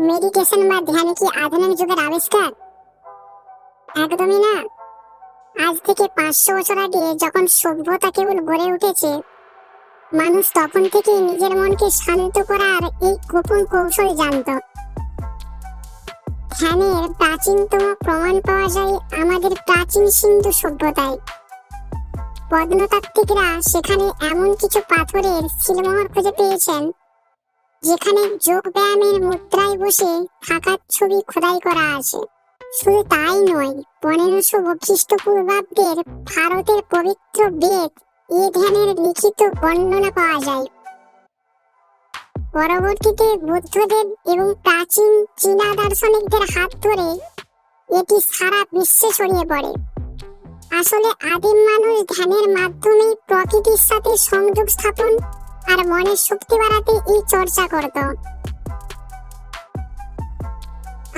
Meditation বা ধ্যান কি আধুনিক যুগের আবিষ্কার? একদমই না। আজ থেকে 500 বছর আগে যখন সভ্যতা কেবল গড়ে উঠেছে, মানুষ তখন থেকেই নিজের মনকে শান্ত করার এই গোপন কৌশল জানত। ধ্যানের প্রাচীনতম প্রমাণ পাওয়া যায় আমাদের প্রাচীন সিন্ধু সভ্যতায়। প্রত্নতাত্ত্বিকরা সেখানে এমন কিছু পাথরের শিলমোহর খুঁজে পেয়েছেন যেখানে যোগ ব্যায়ামের মুদ্রায় বসে থাকার ছবি খোদাই করা আছে। শুধু তাই নয়, 1500 খ্রিস্টপূর্বাব্দের ভারতের পবিত্র বেদ এ ধ্যানের লিখিত বর্ণনা পাওয়া যায়। পরবর্তীতে বুদ্ধদেব এবং প্রাচীন চীনা দার্শনিকদের হাত ধরে এটি সারা বিশ্বে ছড়িয়ে পড়ে। আসলে আদিম মানুষ ধ্যানের মাধ্যমে প্রকৃতির সাথে সংযোগ স্থাপন আর মনের শক্তি বাড়াতে এই চর্চা করত।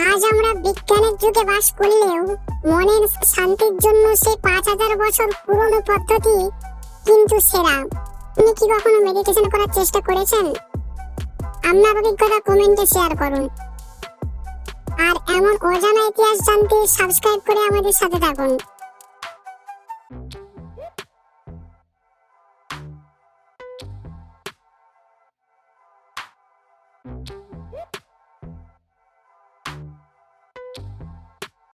আজ আমরা বিজ্ঞানের যুগে বাস করলেও মনের শান্তির জন্য সেই 5000 বছর পুরনো পদ্ধতি কিন্তু সেরা। আপনি কি কখনো মেডিটেশন করার চেষ্টা করেছেন? আপনার অভিজ্ঞতা কমেন্টে শেয়ার করুন। আর এমন অজানা ইতিহাস জানতে সাবস্ক্রাইব করে আমাদের সাথে থাকুন।